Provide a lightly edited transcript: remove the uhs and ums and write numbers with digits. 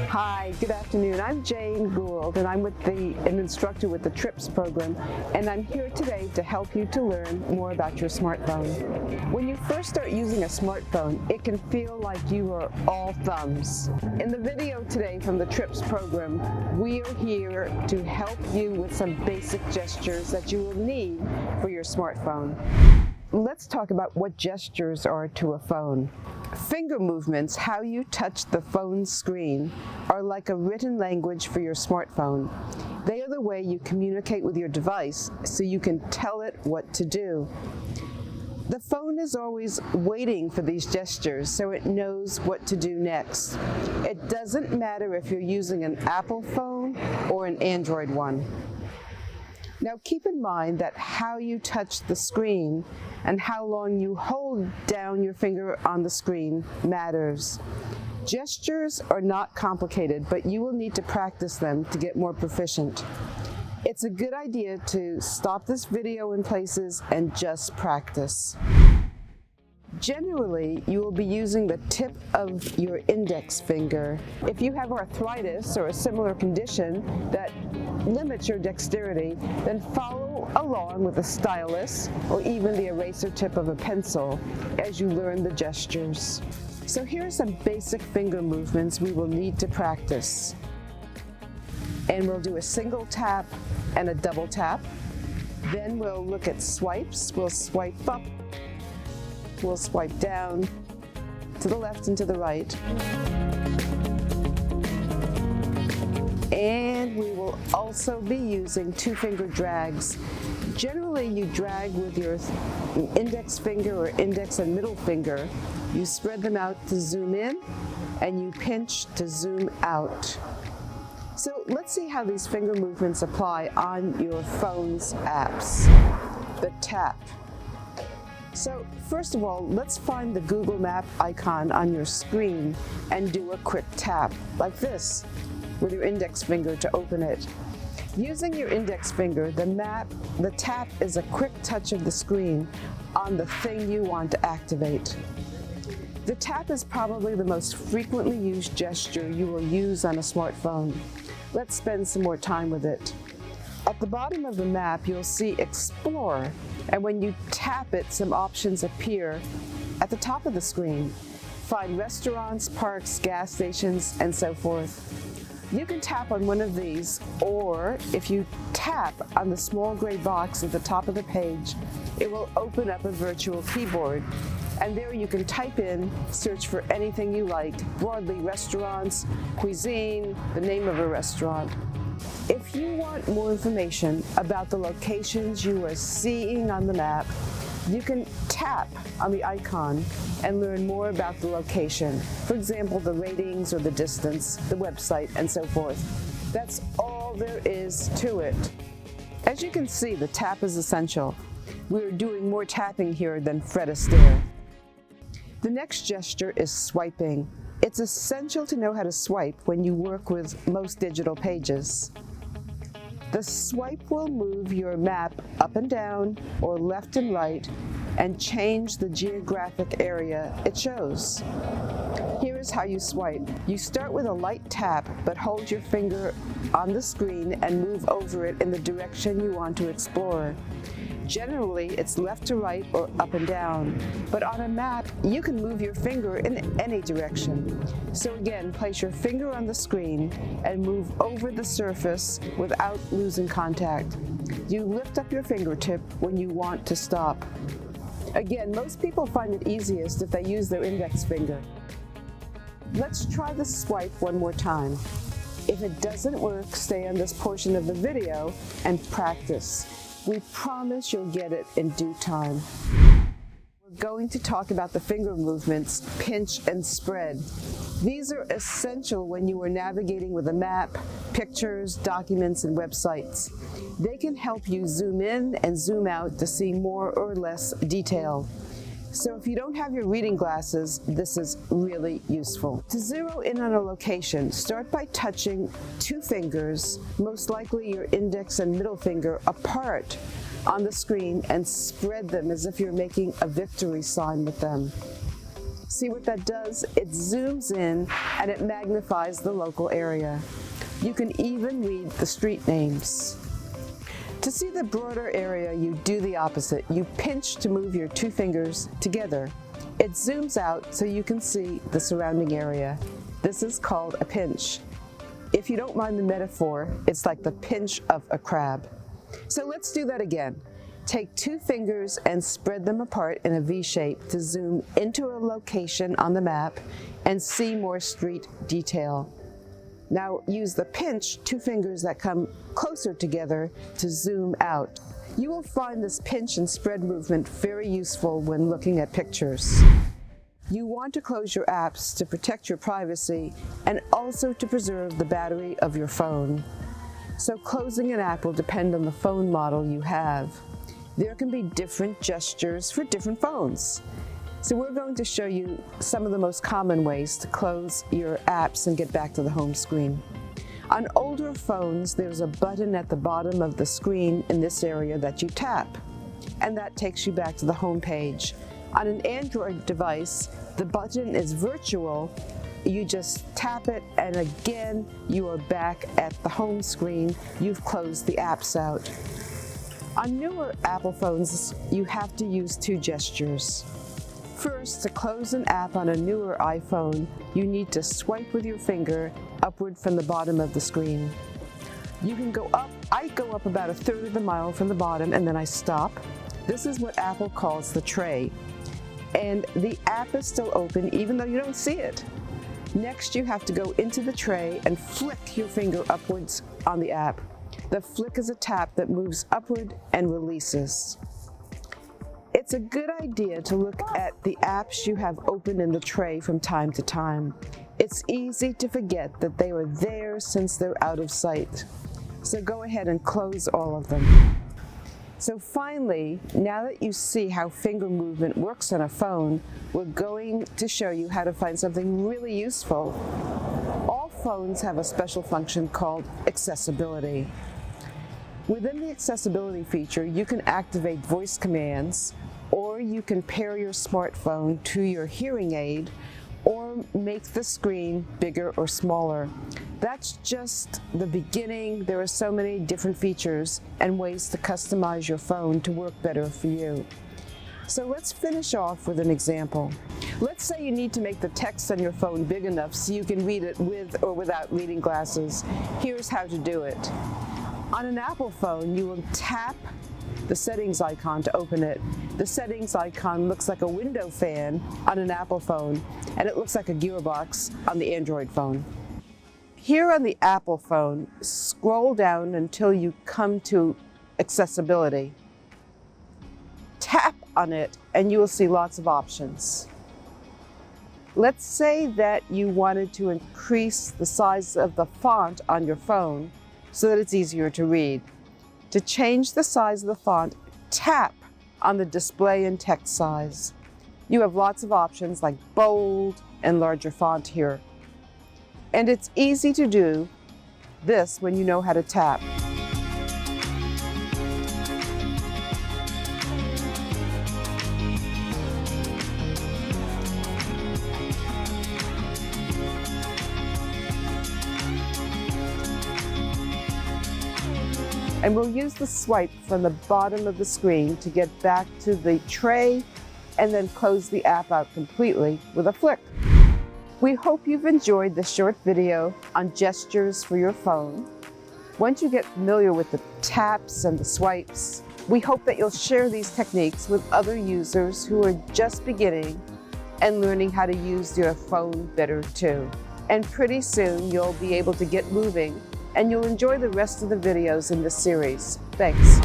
Hi, good afternoon. I'm Jane Gould, and I'm an instructor with the TRIPPS program, and I'm here today to help you to learn more about your smartphone. When you first start using a smartphone, it can feel like you are all thumbs. In the video today from the TRIPPS program, we are here to help you with some basic gestures that you will need for your smartphone. Let's talk about what gestures are to a phone. Finger movements, how you touch the phone screen, are like a written language for your smartphone. They are the way you communicate with your device so you can tell it what to do. The phone is always waiting for these gestures so it knows what to do next. It doesn't matter if you're using an Apple phone or an Android one. Now keep in mind that how you touch the screen and how long you hold down your finger on the screen matters. Gestures are not complicated, but you will need to practice them to get more proficient. It's a good idea to stop this video in places and just practice. Generally, you will be using the tip of your index finger. If you have arthritis or a similar condition that limits your dexterity, then follow along with a stylus or even the eraser tip of a pencil as you learn the gestures. So here are some basic finger movements we will need to practice. And we'll do a single tap and a double tap. Then we'll look at swipes. We'll swipe up. We'll swipe down to the left and to the right. And we will also be using two-finger drags. Generally, you drag with your index finger or index and middle finger. You spread them out to zoom in, and you pinch to zoom out. So let's see how these finger movements apply on your phone's apps. The tap. So first of all, let's find the Google Map icon on your screen and do a quick tap, like this, with your index finger to open it. Using your index finger, the tap is a quick touch of the screen on the thing you want to activate. The tap is probably the most frequently used gesture you will use on a smartphone. Let's spend some more time with it. At the bottom of the map, you'll see Explore, and when you tap it, some options appear at the top of the screen. Find restaurants, parks, gas stations, and so forth. You can tap on one of these, or if you tap on the small gray box at the top of the page, it will open up a virtual keyboard. And there you can type in, search for anything you like, broadly restaurants, cuisine, the name of a restaurant. If you want more information about the locations you are seeing on the map, you can tap on the icon and learn more about the location. For example, the ratings or the distance, the website, and so forth. That's all there is to it. As you can see, the tap is essential. We're doing more tapping here than Fred Astaire. The next gesture is swiping. It's essential to know how to swipe when you work with most digital pages. The swipe will move your map up and down or left and right and change the geographic area it shows. Here is how you swipe. You start with a light tap, but hold your finger on the screen and move over it in the direction you want to explore. Generally, it's left to right or up and down, but on a map, you can move your finger in any direction. So again, place your finger on the screen and move over the surface without losing contact. You lift up your fingertip when you want to stop. Again, most people find it easiest if they use their index finger. Let's try the swipe one more time. If it doesn't work, stay on this portion of the video and practice. We promise you'll get it in due time. We're going to talk about the finger movements, pinch and spread. These are essential when you are navigating with a map, pictures, documents, and websites. They can help you zoom in and zoom out to see more or less detail. So if you don't have your reading glasses, this is really useful. To zero in on a location, start by touching two fingers, most likely your index and middle finger, apart on the screen and spread them as if you're making a victory sign with them. See what that does? It zooms in and it magnifies the local area. You can even read the street names. To see the broader area, you do the opposite. You pinch to move your two fingers together. It zooms out so you can see the surrounding area. This is called a pinch. If you don't mind the metaphor, it's like the pinch of a crab. So let's do that again. Take two fingers and spread them apart in a V shape to zoom into a location on the map and see more street detail. Now use the pinch, two fingers that come closer together, to zoom out. You will find this pinch and spread movement very useful when looking at pictures. You want to close your apps to protect your privacy and also to preserve the battery of your phone. So closing an app will depend on the phone model you have. There can be different gestures for different phones. So we're going to show you some of the most common ways to close your apps and get back to the home screen. On older phones, there's a button at the bottom of the screen in this area that you tap, and that takes you back to the home page. On an Android device, the button is virtual. You just tap it, and again, you are back at the home screen. You've closed the apps out. On newer Apple phones, you have to use two gestures. First, to close an app on a newer iPhone, you need to swipe with your finger upward from the bottom of the screen. You can go up. I go up about 1/3 of the mile from the bottom, and then I stop. This is what Apple calls the tray. And the app is still open even though you don't see it. Next, you have to go into the tray and flick your finger upwards on the app. The flick is a tap that moves upward and releases. It's a good idea to look at the apps you have open in the tray from time to time. It's easy to forget that they were there since they're out of sight. So go ahead and close all of them. So finally, now that you see how finger movement works on a phone, we're going to show you how to find something really useful. All phones have a special function called accessibility. Within the accessibility feature, you can activate voice commands, or you can pair your smartphone to your hearing aid, or make the screen bigger or smaller. That's just the beginning. There are so many different features and ways to customize your phone to work better for you. So let's finish off with an example. Let's say you need to make the text on your phone big enough so you can read it with or without reading glasses. Here's how to do it. On an Apple phone, you will tap the settings icon to open it. The settings icon looks like a window fan on an Apple phone, and it looks like a gearbox on the Android phone. Here on the Apple phone, scroll down until you come to accessibility. Tap on it, and you will see lots of options. Let's say that you wanted to increase the size of the font on your phone so that it's easier to read. To change the size of the font, tap on the display and text size. You have lots of options like bold and larger font here. And it's easy to do this when you know how to tap. And we'll use the swipe from the bottom of the screen to get back to the tray and then close the app out completely with a flick. We hope you've enjoyed this short video on gestures for your phone. Once you get familiar with the taps and the swipes, we hope that you'll share these techniques with other users who are just beginning and learning how to use your phone better too. And pretty soon you'll be able to get moving and you'll enjoy the rest of the videos in this series. Thanks.